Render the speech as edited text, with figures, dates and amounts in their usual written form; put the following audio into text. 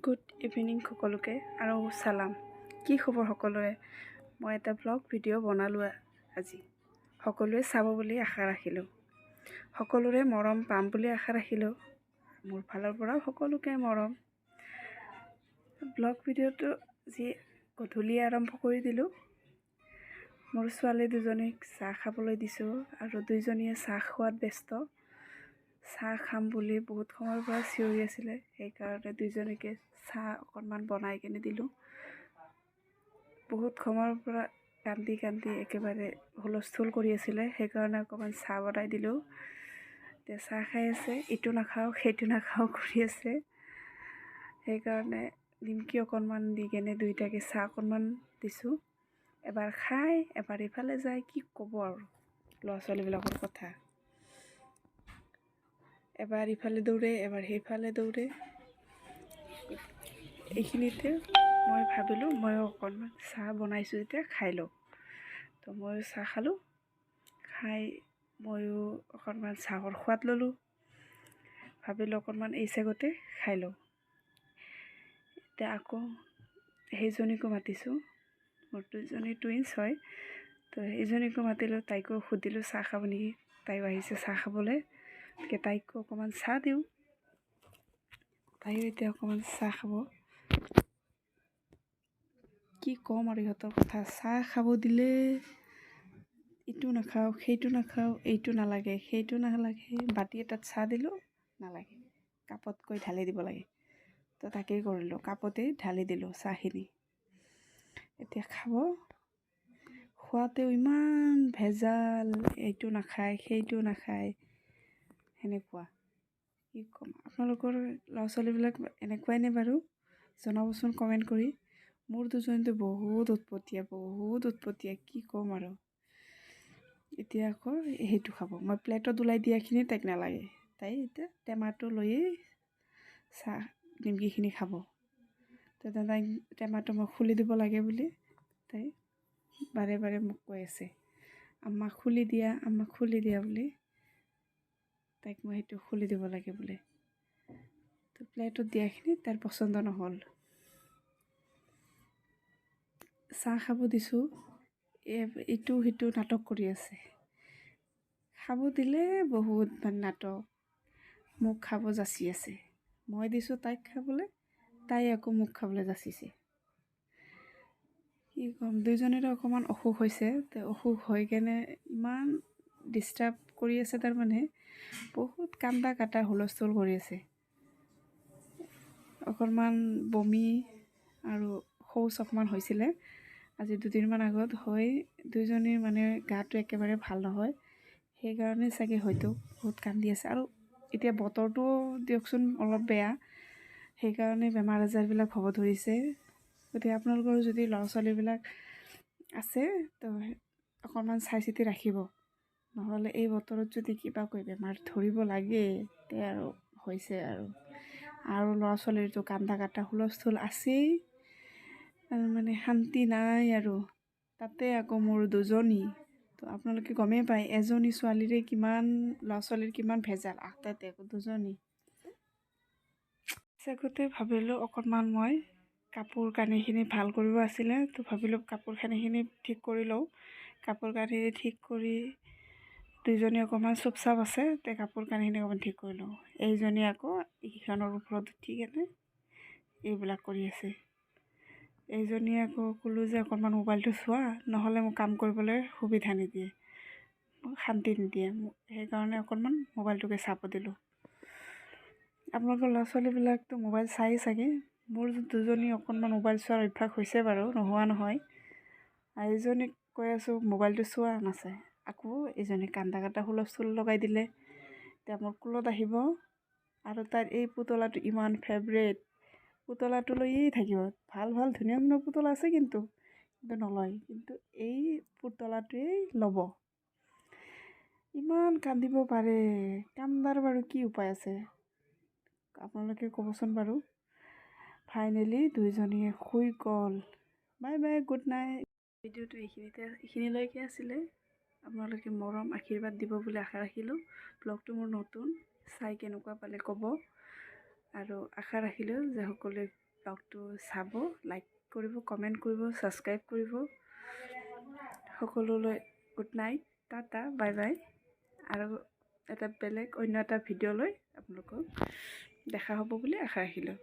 Good evening সকলোকে আৰু সালাম। কি খবৰ সকলোৰে? মই এটা ব্লগ ভিডিঅ' বনালোঁ আজি। সকলোৱে চাব বুলি আশা ৰাখিলোঁ। সকলোৰে মৰম পাম বুলি আশা ৰাখিলোঁ। মোৰ ফালৰ পৰাও সকলোকে মৰম। ব্লগ ভিডিঅ'টো যি গধূলি আৰম্ভ কৰি দিলোঁ। মোৰ ছোৱালী দুজনীক চাহ খাবলৈ দিছোঁ আৰু দুইজনীয়ে চাহ খোৱাত ব্যস্ত। চাহ খাম বুলি বহুত সময়ৰ পৰা চিঞৰি আছিলে, সেইকাৰণে দুইজনীকে চাহ অকণমান বনাই কিনে দিলোঁ। বহুত সময়ৰ পৰা কান্দি কান্দি একেবাৰে হুলস্থুল কৰি আছিলে, সেইকাৰণে অকণমান চাহ বনাই দিলোঁ। এতিয়া চাহ খাই আছে, ইটো নাখাওঁ সেইটো নাখাওঁ কৰি আছে। সেইকাৰণে নিমকি অকণমান দি কেনে দুইটাকে চাহ অকণমান দিছোঁ। এবাৰ খাই এবাৰ ইফালে যায়, কি ক'ব আৰু ল'ৰা ছোৱালীবিলাকৰ কথা। এবাৰ ইফালে দৌৰে এবাৰ সেইফালে দৌৰে। এইখিনিতে মই ভাবিলোঁ ময়ো অকণমান চাহ বনাইছোঁ যেতিয়া খাই লওঁ। তো ময়ো চাহ খালোঁ, খাই ময়ো অকণমান চাহৰ সোৱাদ ল'লোঁ। ভাবিলোঁ অকণমান এই চেগতে খাই লওঁ। এতিয়া আকৌ সেইজনীকো মাতিছোঁ, মোৰ দুজনী টুইনছ হয়। তো সেইজনীকো মাতিলোঁ, তাইকো সুধিলোঁ চাহ খাব নেকি। তাইও আহিছে চাহ খাবলৈ, গতিকে তাইকো অকণমান চাহ দিওঁ। তাইও এতিয়া অকণমান চাহ খাব। কি ক'ম আৰু ইহঁতৰ কথা, চাহ খাব দিলে ইটো নাখাওঁ সেইটো নাখাওঁ, এইটো নালাগে সেইটো নালাগে। বাতি এটাত চাহ দিলোঁ, নালাগে, কাপতকৈ ঢালি দিব লাগে। তো তাকেই কৰিলোঁ, কাপতেই ঢালি দিলোঁ চাহখিনি। এতিয়া খাব, খোৱাতেও ইমান ভেজাল, এইটো নাখায় সেইটো নাখায়, সেনেকুৱা। কি ক'ম, আপোনালোকৰ ল'ৰা ছোৱালীবিলাক এনেকুৱাই নে বাৰু? জনাবচোন কমেণ্ট কৰি। মোৰ দুজনীতো বহুত উৎপতীয়া, কি ক'ম আৰু। এতিয়া আকৌ সেইটো খাব, মই প্লেটত ওলাই দিয়াখিনি তাইক নালাগে। তাই এতিয়া টেমাটো লৈয়ে চাহ নিমকিখিনি খাব। তেতিয়া তাই টেমাটো মই খুলি দিব লাগে বুলি তাই বাৰে বাৰে মোক কৈ আছে, আম্মা খুলি দিয়া বুলি। তাইক মই সেইটো খুলি দিব লাগে বোলে। তো প্লেটত দিয়াখিনি তাইৰ পচন্দ নহ'ল। চাহ খাব দিছোঁ, ইটো সিটো নাটক কৰি আছে। খাব দিলে বহুত নাটক, মোক খাব যাচি আছে। মই দিছোঁ তাইক খাবলৈ, তাই আকৌ মোক খাবলৈ যাচিছে। কি ক'ম, দুইজনীৰে অকণমান অসুখ হৈছে। তো অসুখ হৈ কেনে ইমান ডিষ্টাৰ্ব কৰি আছে, তাৰমানে বহুত কান্দা কাটা হুলস্থুল কৰি আছে। অকণমান বমি আৰু শৌচ অকণমান হৈছিলে আজি দুদিনমান আগত হৈ, দুইজনীৰ মানে গাটো একেবাৰে ভাল নহয়। সেইকাৰণে চাগে হয়তো বহুত কান্দি আছে। আৰু এতিয়া বতৰটোও দিয়কচোন অলপ বেয়া, সেইকাৰণে বেমাৰ আজাৰবিলাক হ'ব ধৰিছে। গতিকে আপোনালোকৰ যদি ল'ৰা ছোৱালীবিলাক আছে তো অকণমান চাই চিতি ৰাখিব, নহ'লে এই বতৰত যদি কিবাকৈ বেমাৰ ধৰিব লাগে তে আৰু হৈছে আৰু ল'ৰা ছোৱালীৰতো কান্দা কাটা হুলস্থুল আছেই, মানে শান্তি নাই আৰু। তাতে আকৌ মোৰ দুজনী, তো আপোনালোকে গমেই পায় এজনী ছোৱালীৰে কিমান, ল'ৰা ছোৱালীৰ কিমান ভেজাল, তাতে আকৌ দুজনী। আগতে ভাবিলোঁ অকণমান মই কাপোৰ কানিখিনি ভাল কৰিব আছিলে, তো ভাবিলোঁ কাপোৰ কানিখিনি ঠিক কৰি লওঁ। কাপোৰ কানিখিনি ঠিক কৰি, দুইজনী অকণমান চুপচাপ আছে, তে কাপোৰ কানিখিনি অকণমান ঠিক কৰি লওঁ। এইজনী আকৌ ইখনৰ ওপৰত উঠি কেনে এইবিলাক কৰি আছে। এইজনীয়ে আকৌ ক'লোঁ যে অকণমান মোবাইলটো চোৱা, নহ'লে মোক কাম কৰিবলৈ সুবিধা নিদিয়ে, মোক শান্তি নিদিয়ে। সেইকাৰণে অকণমান মোবাইলটোকে চাব দিলোঁ। আপোনালোকৰ ল'ৰা ছোৱালীবিলাকতো মোবাইল চাই চাগে। মোৰ দুজনী অকণমান মোবাইল চোৱাৰ অভ্যাস হৈছে বাৰু, নোহোৱা নহয়। এইজনীক কৈ আছোঁ মোবাইলটো চোৱা, নাচায়। আকৌ এইজনী কান্দা কাটা হুলস্থুল লগাই দিলে। এতিয়া মোৰ কোলত আহিব আৰু তাইৰ এই পুতলাটো ইমান ফেভৰেট, পুতলাটো লৈয়ে থাকিব। ভাল ভাল ধুনীয়া ধুনীয়া পুতলা আছে কিন্তু নলয়, কিন্তু এই পুতলাটোৱেই ল'ব। ইমান কান্দিব পাৰে, কান্দাৰ বাৰু কি উপায় আছে আপোনালোকে ক'বচোন বাৰু। ফাইনেলি দুইজনীয়ে শুই গ'ল। Bye bye, good night. ভিডিঅ'টো এইখিনিলৈকে আছিলে। আপোনালোকে মৰম আশীৰ্বাদ দিব বুলি আশা ৰাখিলোঁ। ব্লগটো মোৰ নতুন, চাই কেনেকুৱা পালে ক'ব, আৰু আশা ৰাখিলোঁ যে সকলোৱে ব্লগটো চাব, লাইক কৰিব, কমেণ্ট কৰিব, ছাবস্ক্ৰাইব কৰিব। সকলোলৈ good night, Tata, bye bye. আৰু এটা বেলেগ অন্য এটা ভিডিঅ' লৈ আপোনালোকক দেখা হ'ব বুলি আশা ৰাখিলোঁ।